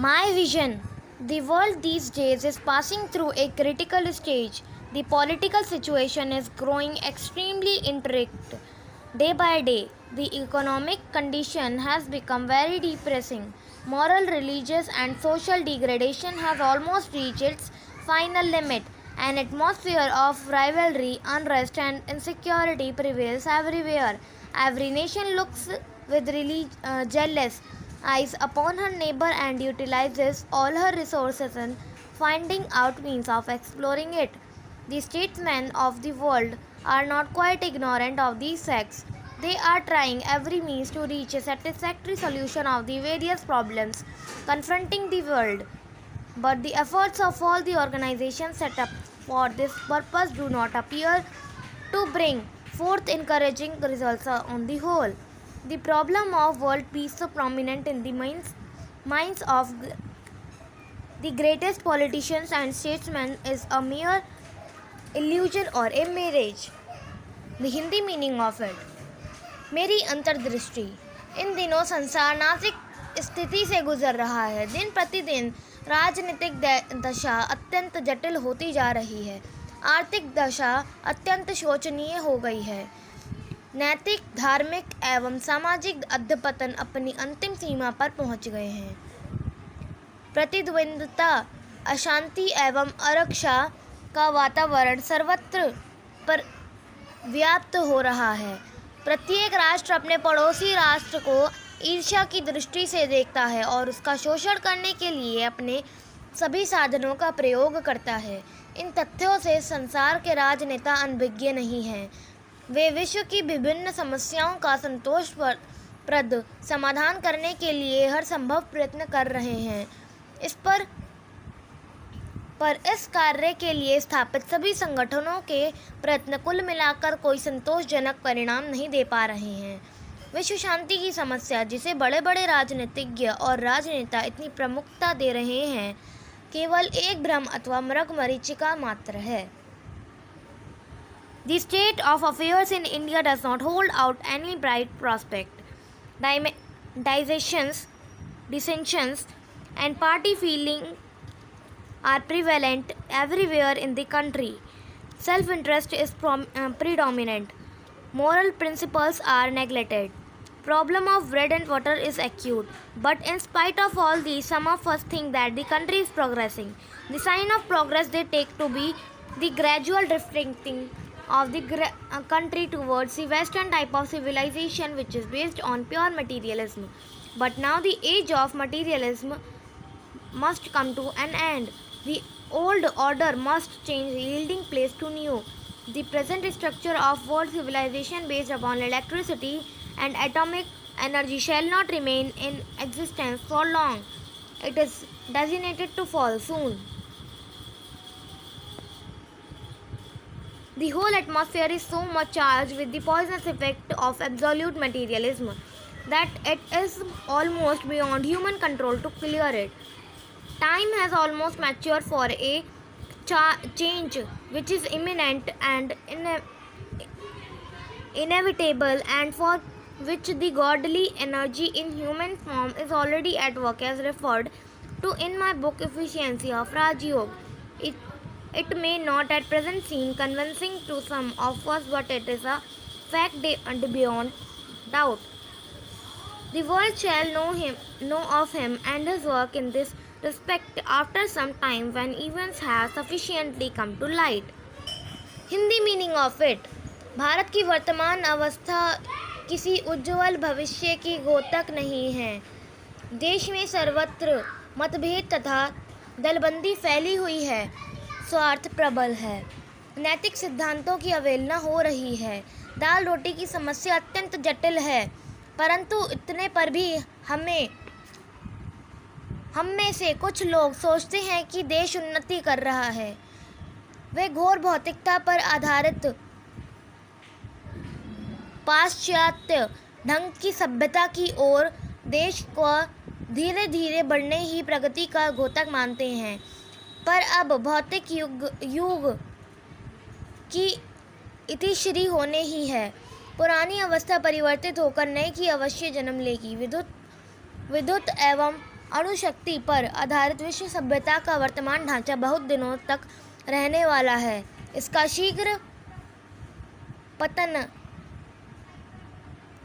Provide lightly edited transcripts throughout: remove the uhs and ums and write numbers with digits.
My vision. The world these days is passing through a critical stage. The political situation is growing extremely intricate. Day by day, the economic condition has become very depressing. Moral, religious, and social degradation has almost reached its final limit. An atmosphere of rivalry, unrest, and insecurity prevails everywhere. Every nation looks with jealous eyes upon her neighbor and utilizes all her resources in finding out means of exploring it. The statesmen of the world are not quite ignorant of these facts. They are trying every means to reach a satisfactory solution of the various problems confronting the world. But the efforts of all the organizations set up for this purpose do not appear to bring forth encouraging results on the whole. The problem of world peace so prominent in the minds of the greatest politicians and statesmen is a mere illusion or a mirage. The Hindi meaning of it. मेरी अंतर्दृष्टि। इन दिनों संसार नाजुक स्थिति से गुजर रहा है। दिन प्रतिदिन राजनीतिक दशा अत्यंत जटिल होती जा रही है। आर्थिक दशा अत्यंत शोचनीय हो गई है। नैतिक, धार्मिक एवं सामाजिक अधपतन अपनी अंतिम सीमा पर पहुंच गए हैं। प्रतिद्वंद्विता, अशांति एवं अरक्षा का वातावरण सर्वत्र पर व्याप्त हो रहा है। प्रत्येक राष्ट्र अपने पड़ोसी राष्ट्र को ईर्ष्या की दृष्टि से देखता है और उसका शोषण करने के लिए अपने सभी साधनों का प्रयोग करता है। इन तथ्यों से संसार के राजनेता अनभिज्ञ नहीं हैं। वे विश्व की विभिन्न समस्याओं का संतोषप्रद समाधान करने के लिए हर संभव प्रयत्न कर रहे हैं। पर इस कार्य के लिए स्थापित सभी संगठनों के प्रयत्न कुल मिलाकर कोई संतोषजनक परिणाम नहीं दे पा रहे हैं। विश्व शांति की समस्या, जिसे बड़े बड़े राजनीतिज्ञ और राजनेता इतनी प्रमुखता दे रहे हैं, केवल एक भ्रम अथवा मृगमरीचिका मात्र है। The state of affairs in India does not hold out any bright prospect. Dissensions and party feeling are prevalent everywhere in the country. Self-interest is predominant. Moral principles are neglected. Problem of bread and water is acute. But in spite of all these, some of us think that the country is progressing. The sign of progress they take to be the gradual drifting of the country towards the western type of civilization, which is based on pure materialism. But now the age of materialism must come to an end. The old order must change, yielding place to new. The present structure of world civilization based upon electricity and atomic energy shall not remain in existence for long. It is designated to fall soon. The whole atmosphere is so much charged with the poisonous effect of absolute materialism that it is almost beyond human control to clear it. Time has almost matured for a change which is imminent and inevitable, and for which the godly energy in human form is already at work, as referred to in my book Efficiency of Raj Yoga. It may not at present seem convincing to some of us, but it is a fact beyond doubt. The world shall know of him and his work in this respect after some time, when events have sufficiently come to light. Hindi meaning of it. Bharat की वर्तमान अवस्था किसी उज्ज्वल भविष्य की घोतक नहीं है। देश में सर्वत्र मतभेद तथा दलबंदी फैली हुई है। स्वार्थ प्रबल है। नैतिक सिद्धांतों की अवहेलना हो रही है। दाल रोटी की समस्या अत्यंत जटिल है, परंतु इतने पर भी हम में से कुछ लोग सोचते हैं कि देश उन्नति कर रहा है। वे घोर भौतिकता पर आधारित पाश्चात्य ढंग की सभ्यता की ओर देश को धीरे धीरे बढ़ने ही प्रगति का घोतक मानते हैं। पर अब भौतिक युग की इतिश्री होने ही है। पुरानी अवस्था परिवर्तित होकर नए की अवश्य जन्म लेगी। विद्युत एवं अणुशक्ति पर आधारित विश्व सभ्यता का वर्तमान ढांचा बहुत दिनों तक रहने वाला है। इसका शीघ्र पतन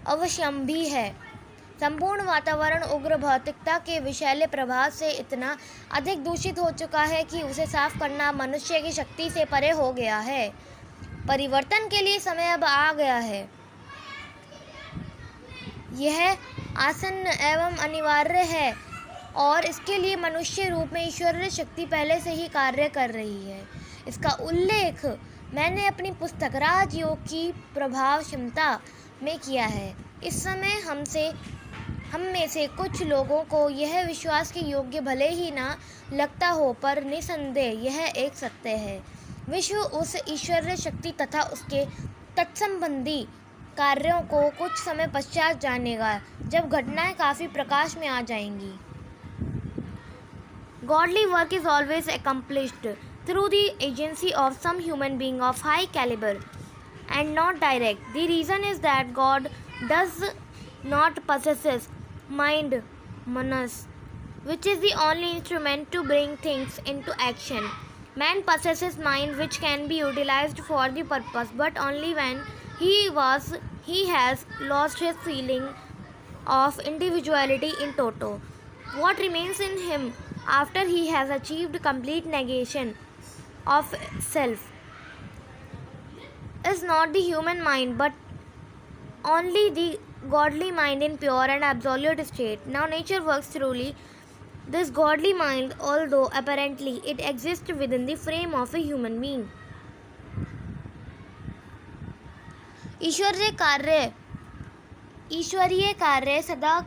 अवश्यंभी है। संपूर्ण वातावरण उग्र भौतिकता के विषैले प्रभाव से इतना अधिक दूषित हो चुका है कि उसे साफ करना मनुष्य की शक्ति से परे हो गया है। परिवर्तन के लिए समय अब आ गया है। यह आसन्न एवं अनिवार्य है और इसके लिए मनुष्य रूप में ईश्वरीय शक्ति पहले से ही कार्य कर रही है। इसका उल्लेख मैंने अपनी पुस्तक राजयोग की प्रभाव क्षमता में किया है। इस समय हम में से कुछ लोगों को यह विश्वास के योग्य भले ही ना लगता हो, पर निसंदेह यह एक सत्य है। विश्व उस ईश्वरीय शक्ति तथा उसके तत्संबंधी कार्यों को कुछ समय पश्चात जानेगा, जब घटनाएं काफ़ी प्रकाश में आ जाएंगी। Godly work is always accomplished through the agency of some human being of high caliber and not direct. The reason is that God does not possess mind, manas, which is the only instrument to bring things into action. Man possesses mind which can be utilized for the purpose, but only when he has lost his feeling of individuality in toto. What remains in him after he has achieved complete negation of self is not the human mind, but only the godly mind in pure and absolute state. Now nature works through this godly mind, although apparently it exists within the frame of a human being. ईश्वरीय कार्य सदा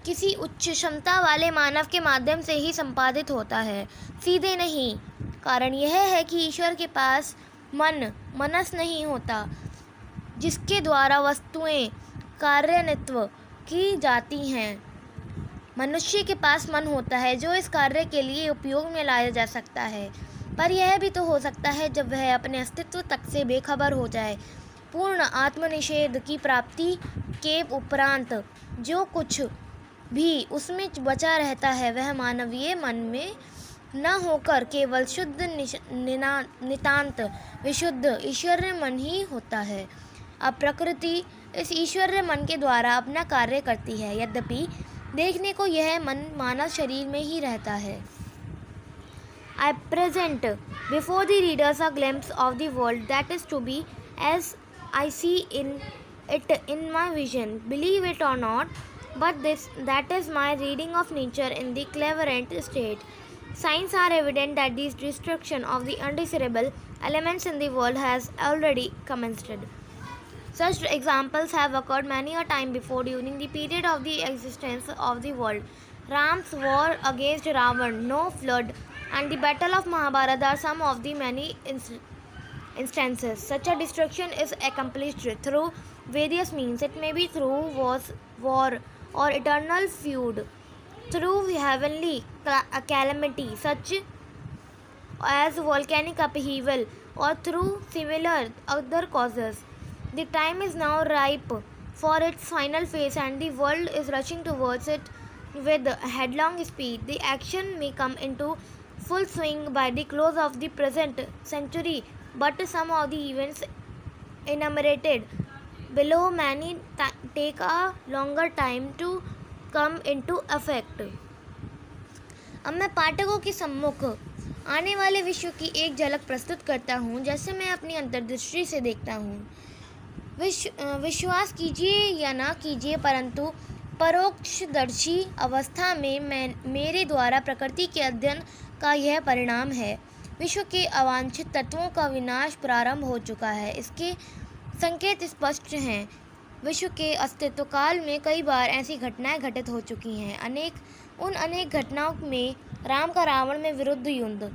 किसी उच्च क्षमता वाले मानव के माध्यम से ही संपादित होता है, सीधे नहीं। कारण यह है कि ईश्वर के पास मनस नहीं होता, जिसके द्वारा वस्तुएं कार्यान्वित की जाती हैं। मनुष्य के पास मन होता है जो इस कार्य के लिए उपयोग में लाया जा सकता है, पर यह भी तो हो सकता है जब वह अपने अस्तित्व तक से बेखबर हो जाए। पूर्ण आत्मनिषेध की प्राप्ति के उपरांत जो कुछ भी उसमें बचा रहता है वह मानवीय मन में न होकर केवल शुद्ध नितांत विशुद्ध ईश्वरीय मन ही होता है। अब प्रकृति इस ईश्वरीय मन के द्वारा अपना कार्य करती है, यद्यपि देखने को यह मन मानव शरीर में ही रहता है। I present before the readers a glimpse of the world that is to be as I see it in my vision. Believe it or not, but that is my reading of nature in the cleverant state. Signs are evident that the destruction of the undesirable elements in the world has already commenced. Such examples have occurred many a time before during the period of the existence of the world. Ram's war against Ravan, Noah's flood, and the battle of Mahabharata are some of the many instances. Such a destruction is accomplished through various means. It may be through war or eternal feud, through heavenly calamity such as volcanic upheaval, or through similar other causes. The time is now ripe for its final phase and the world is rushing towards it with headlong speed. The action may come into full swing by the close of the present century, but some of the events enumerated below may take a longer time to come into effect. अब मैं पाठकों के सम्मुख आने वाले विश्व की एक झलक प्रस्तुत करता हूँ, जैसे मैं अपनी अंतर्दृष्टि से देखता हूँ। विश्वास कीजिए या ना कीजिए, परंतु परोक्षदर्शी अवस्था में मेरे द्वारा प्रकृति के अध्ययन का यह परिणाम है। विश्व के अवांछित तत्वों का विनाश प्रारंभ हो चुका है। इसके संकेत स्पष्ट हैं। विश्व के अस्तित्व काल में कई बार ऐसी घटनाएं घटित हो चुकी हैं। अनेक घटनाओं में राम का रावण में विरुद्ध युद्ध,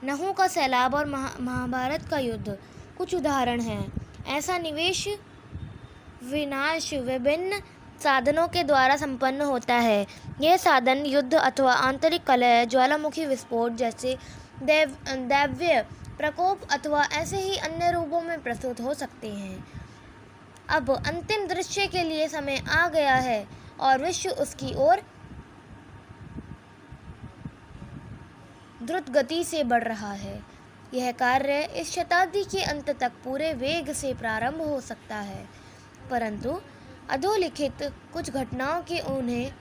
नहु का सैलाब और महाभारत का युद्ध कुछ उदाहरण हैं। ऐसा विनाश विभिन्न साधनों के द्वारा संपन्न होता है। यह साधन युद्ध अथवा आंतरिक कलह, ज्वालामुखी विस्फोट जैसे दैव्य प्रकोप अथवा ऐसे ही अन्य रूपों में प्रस्तुत हो सकते हैं। अब अंतिम दृश्य के लिए समय आ गया है। और विश्व उसकी ओर द्रुत गति से बढ़ रहा है। यह कार्य इस शताब्दी के अंत तक पूरे वेग से प्रारंभ हो सकता है, परंतु अधोलिखित कुछ घटनाओं के उन्हें